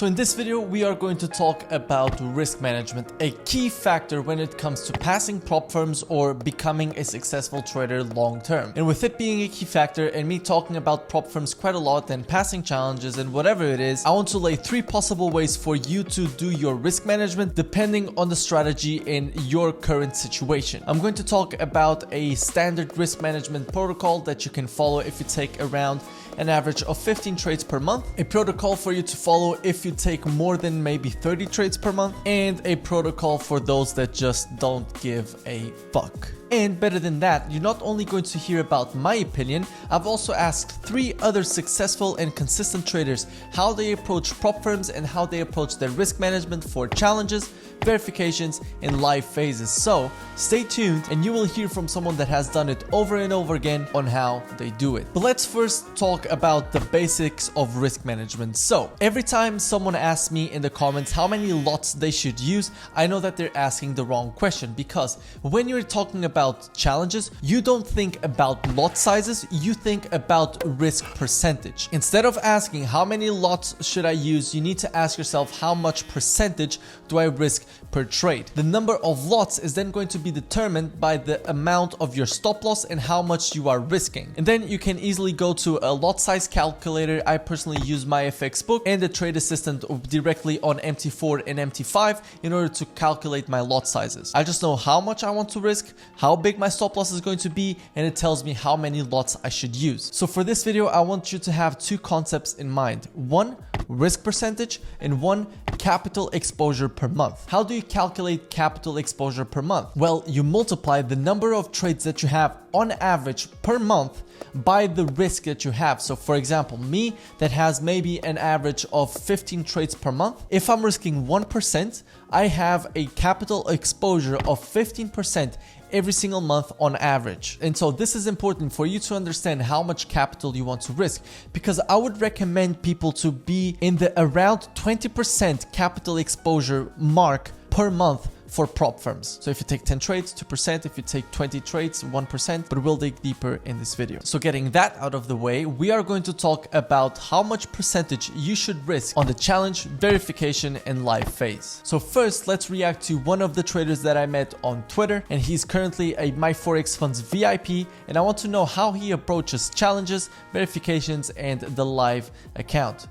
So in this video, we are going to talk about risk management, a key factor when it comes to passing prop firms or becoming a successful trader long term. And with it being a key factor and me talking about prop firms quite a lot and passing challenges and whatever it is, I want to lay 3 possible ways for you to do your risk management depending on the strategy in your current situation. I'm going to talk about a standard risk management protocol that you can follow if you take around an average of 15 trades per month, a protocol for you to follow if you take more than maybe 30 trades per month, and a protocol for those that just don't give a fuck. And better than that, you're not only going to hear about my opinion, I've also asked 3 other successful and consistent traders how they approach prop firms and how they approach their risk management for challenges, verifications, and live phases. So stay tuned and you will hear from someone that has done it over and over again on how they do it. But let's first talk about the basics of risk management. So every time someone asks me in the comments how many lots they should use, I know that they're asking the wrong question, because when you're talking about challenges, you don't think about lot sizes, you think about risk percentage. Instead of asking how many lots should I use, you need to ask yourself how much percentage do I risk per trade. The number of lots is then going to be determined by the amount of your stop loss and how much you are risking. And then you can easily go to a lot size calculator. I personally use MyFXBook and the Trade Assistant directly on MT4 and MT5 in order to calculate my lot sizes. I just know how much I want to risk, how big my stop loss is going to be, and it tells me how many lots I should use. So for this video, I want you to have 2 concepts in mind. 1, risk percentage, and 1, capital exposure per month. How do you calculate capital exposure per month? Well, you multiply the number of trades that you have on average per month by the risk that you have. So for example, me that has maybe an average of 15 trades per month, if I'm risking 1%, I have a capital exposure of 15% every single month on average. And so this is important for you to understand how much capital you want to risk, because I would recommend people to be in the around 20% capital exposure mark per month for prop firms. So if you take 10 trades, 2%, if you take 20 trades, 1%, but we'll dig deeper in this video. So getting that out of the way, we are going to talk about how much percentage you should risk on the challenge, verification, and live phase. So first, let's react to one of the traders that I met on Twitter, and he's currently a MyForexFunds VIP, and I want to know how he approaches challenges, verifications, and the live account.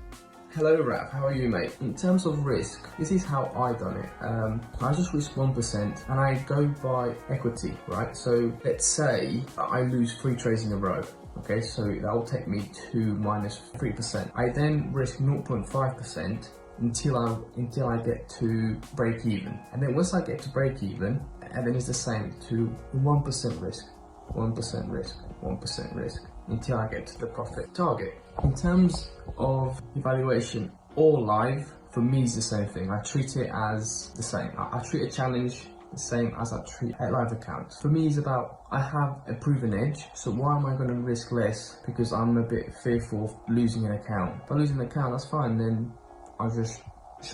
Hello Raf, how are you mate? In terms of risk, this is how I done it. I just risk 1% and I go by equity, right? So let's say I lose 3 trades in a row. Okay, so that will take me to minus 3%. I then risk 0.5% until I get to break even. And then once I get to break even, and then it's the same to 1% risk, 1% risk, 1% risk, until I get to the profit target. In terms of evaluation or live, for me is the same thing. I treat it as the same. I treat a challenge the same as I treat a live account. For me, it's about, I have a proven edge, so why am I going to risk less because I'm a bit fearful of losing an account? If I lose an account, that's fine, then I'll just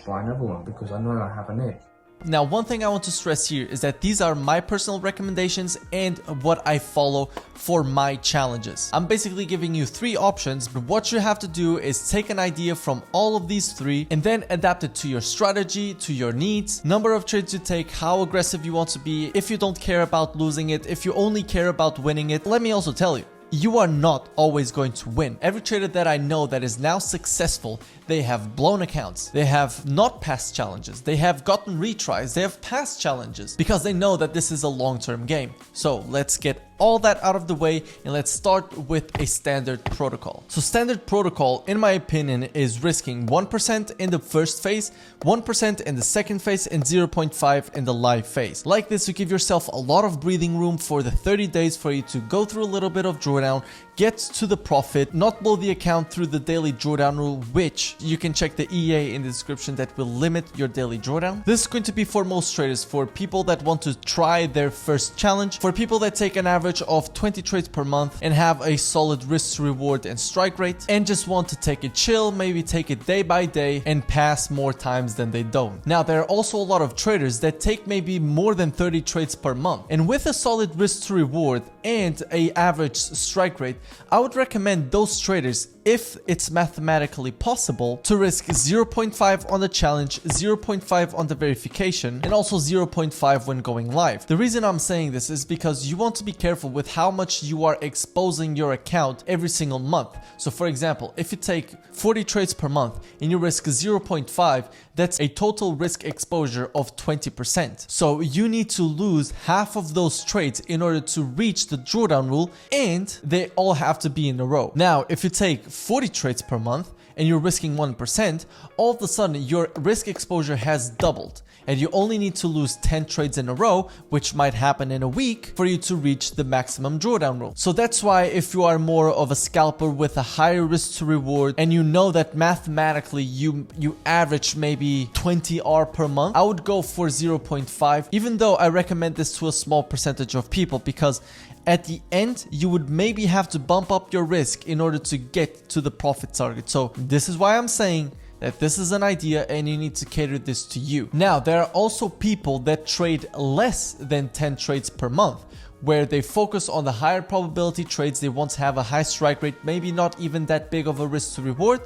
buy another one because I know I have an edge. Now, one thing I want to stress here is that these are my personal recommendations and what I follow for my challenges. I'm basically giving you 3 options, but what you have to do is take an idea from all of these 3 and then adapt it to your strategy, to your needs, number of trades you take, how aggressive you want to be, if you don't care about losing it, if you only care about winning it. Let me also tell you, you are not always going to win. Every trader that I know that is now successful, they have blown accounts, they have not passed challenges, they have gotten retries, they have passed challenges because they know that this is a long-term game. So let's get all that out of the way and let's start with a standard protocol. So standard protocol, in my opinion, is risking 1% in the first phase, 1% in the second phase, and 0.5 in the live phase. Like this, you give yourself a lot of breathing room for the 30 days for you to go through a little bit of drawdown, get to the profit, not blow the account through the daily drawdown rule, which you can check the EA in the description that will limit your daily drawdown. This is going to be for most traders, for people that want to try their first challenge, for people that take an average of 20 trades per month and have a solid risk to reward and strike rate, and just want to take it chill, maybe take it day by day and pass more times than they don't. Now, there are also a lot of traders that take maybe more than 30 trades per month, and with a solid risk to reward and a average strike rate, I would recommend those traders, if it's mathematically possible, to risk 0.5 on the challenge, 0.5 on the verification, and also 0.5 when going live. The reason I'm saying this is because you want to be careful with how much you are exposing your account every single month. So for example, if you take 40 trades per month and you risk 0.5, that's a total risk exposure of 20%. So you need to lose half of those trades in order to reach the drawdown rule, and they all have to be in a row. Now, if you take 40 trades per month and you're risking 1%, all of a sudden your risk exposure has doubled, and you only need to lose 10 trades in a row, which might happen in a week, for you to reach the maximum drawdown rule. So that's why if you are more of a scalper with a higher risk to reward, and you know that mathematically you average maybe 20 R per month, I would go for 0.5, even though I recommend this to a small percentage of people, because at the end, you would maybe have to bump up your risk in order to get to the profit target. So this is why I'm saying that this is an idea and you need to cater this to you. Now, there are also people that trade less than 10 trades per month, where they focus on the higher probability trades. They want to have a high strike rate, maybe not even that big of a risk to reward,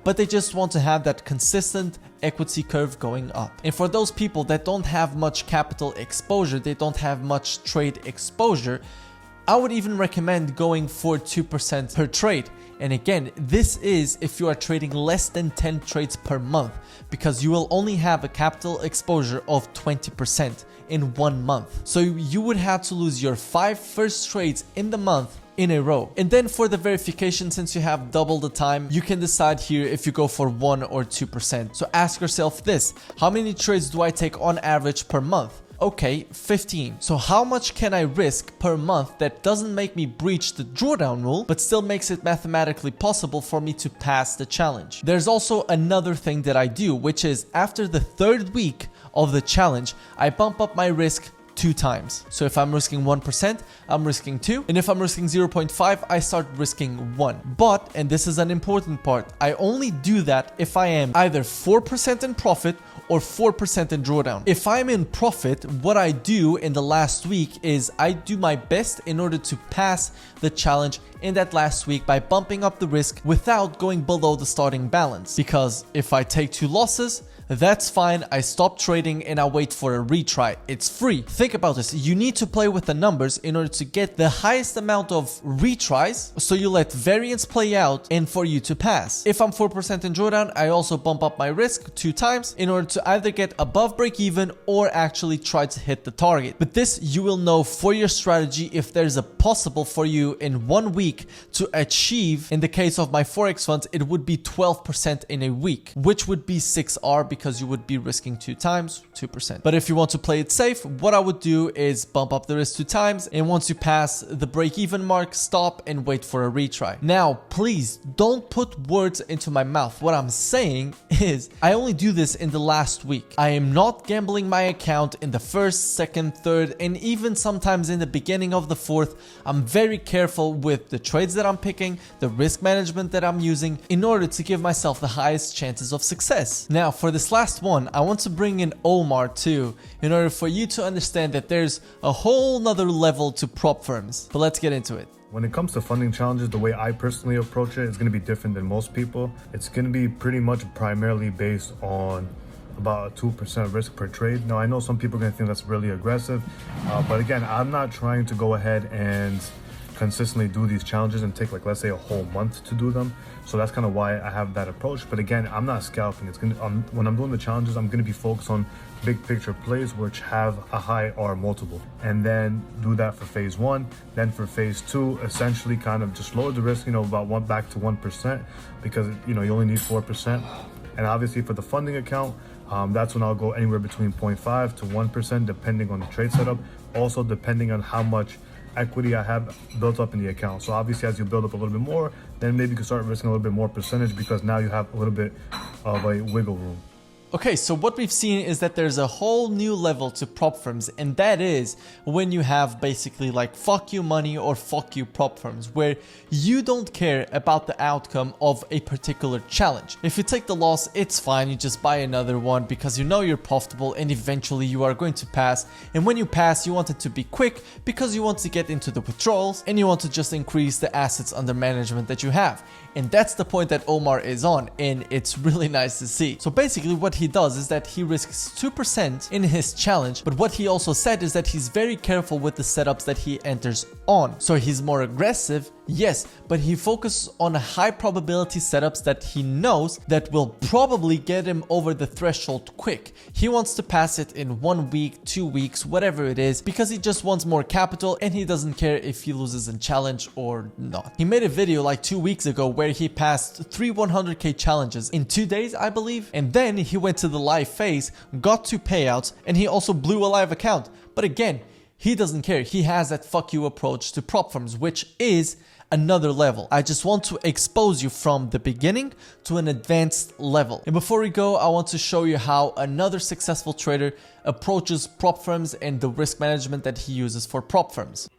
but they just want to have that consistent equity curve going up. And for those people that don't have much capital exposure, they don't have much trade exposure, I would even recommend going for 2% per trade. And again, this is if you are trading less than 10 trades per month, because you will only have a capital exposure of 20% in 1 month. So you would have to lose your 5 first trades in the month in a row. And then for the verification, since you have double the time, you can decide here if you go for 1 or 2%. So ask yourself this: how many trades do I take on average per month? Okay, 15. So how much can I risk per month that doesn't make me breach the drawdown rule, but still makes it mathematically possible for me to pass the challenge? There's also another thing that I do, which is after the 3rd week of the challenge, I bump up my risk 2 times. So if I'm risking 1%, I'm risking 2. And if I'm risking 0.5, I start risking 1. But, and this is an important part, I only do that if I am either 4% in profit or 4% in drawdown. If I'm in profit, what I do in the last week is I do my best in order to pass the challenge in that last week by bumping up the risk without going below the starting balance. Because if I take 2 losses, that's fine, I stop trading and I wait for a retry. It's free. Think about this. You need to play with the numbers in order to get the highest amount of retries, so you let variance play out and for you to pass. If I'm 4% in drawdown, I also bump up my risk 2 times in order to either get above break even or actually try to hit the target. But this you will know for your strategy if there's a possible for you in 1 week to achieve. In the case of my Forex funds, it would be 12% in a week, which would be 6R, because you would be risking 2 times, 2%. But if you want to play it safe, what I would do is bump up the risk 2 times, and once you pass the break-even mark, stop and wait for a retry. Now, please don't put words into my mouth. What I'm saying is I only do this in the last week. I am not gambling my account in the 1st, 2nd, 3rd, and even sometimes in the beginning of the 4th. I'm very careful with the trades that I'm picking, the risk management that I'm using, in order to give myself the highest chances of success. Now, for this last one, I want to bring in Omar too, in order for you to understand that there's a whole nother level to prop firms. But let's get into it. When it comes to funding challenges, the way I personally approach it is going to be different than most people. It's going to be pretty much primarily based on about a 2% risk per trade. Now, I know some people are going to think that's really aggressive, but again, I'm not trying to go ahead and consistently do these challenges and take, like, let's say a whole month to do them. So that's kind of why I have that approach. But again, I'm not scalping. It's gonna when I'm doing the challenges, I'm going to be focused on big picture plays which have a high R multiple, and then do that for phase 1. Then for phase 2, essentially kind of just lower the risk, about back to 1%, because you only need 4%. And obviously for the funding account, that's when I'll go anywhere between 0.5 to 1%, depending on the trade setup. Also depending on how much equity I have built up in the account. So obviously as you build up a little bit more, then maybe you can start risking a little bit more percentage, because now you have a little bit of a wiggle room. Okay, so what we've seen is that there's a whole new level to prop firms, and that is when you have basically like fuck you money or fuck you prop firms, where you don't care about the outcome of a particular challenge. If you take the loss, it's fine, you just buy another one because you know you're profitable and eventually you are going to pass. And when you pass, you want it to be quick because you want to get into the withdrawals and you want to just increase the assets under management that you have. And that's the point that Omar is on, and it's really nice to see. So basically what he does is that he risks 2% in his challenge, but what he also said is that he's very careful with the setups that he enters on. So he's more aggressive, yes, but he focuses on high probability setups that he knows that will probably get him over the threshold quick. He wants to pass it in 1 week, 2 weeks, whatever it is, because he just wants more capital and he doesn't care if he loses in challenge or not. He made a video like 2 weeks ago where he passed 3 100k challenges in 2 days, I believe, and then he went to the live phase, got 2 payouts, and he also blew a live account. But again, he doesn't care. He has that fuck you approach to prop firms, which is another level. I just want to expose you from the beginning to an advanced level. And before we go, I want to show you how another successful trader approaches prop firms and the risk management that he uses for prop firms.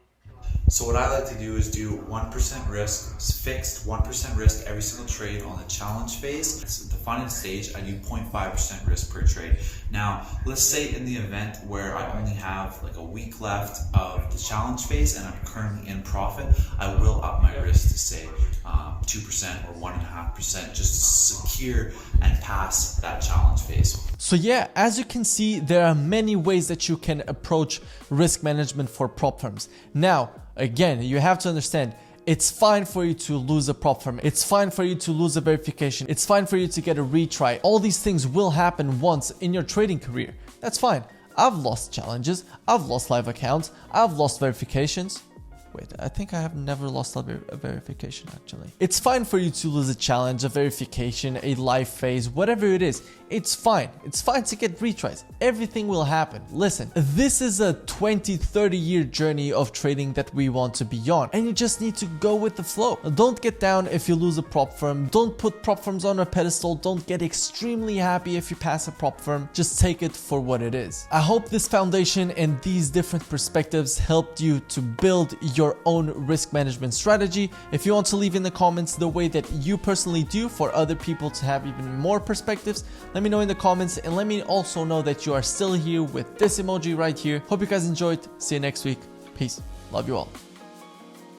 So what I like to do is do 1% risk, fixed 1% risk every single trade on the challenge phase. The final stage, I do 0.5% risk per trade. Now, let's say in the event where I only have like a week left of the challenge phase and I'm currently in profit, I will up my risk to say 2% or 1.5% just to secure and pass that challenge phase. So yeah, as you can see, there are many ways that you can approach risk management for prop firms. Now, again, you have to understand, it's fine for you to lose a prop firm. It's fine for you to lose a verification. It's fine for you to get a retry. All these things will happen once in your trading career. That's fine. I've lost challenges. I've lost live accounts. I've lost verifications. Wait, I think I have never lost a verification actually. It's fine for you to lose a challenge, a verification, a live phase, whatever it is. It's fine. It's fine to get retries. Everything will happen. Listen, this is a 20-30 year journey of trading that we want to be on, and you just need to go with the flow. Don't get down if you lose a prop firm. Don't put prop firms on a pedestal. Don't get extremely happy if you pass a prop firm. Just take it for what it is. I hope this foundation and these different perspectives helped you to build your own risk management strategy. If you want to leave in the comments the way that you personally do for other people to have even more perspectives, let me know in the comments, and let me also know that you are still here with this emoji right here. Hope you guys enjoyed. See you next week. Peace. Love you all.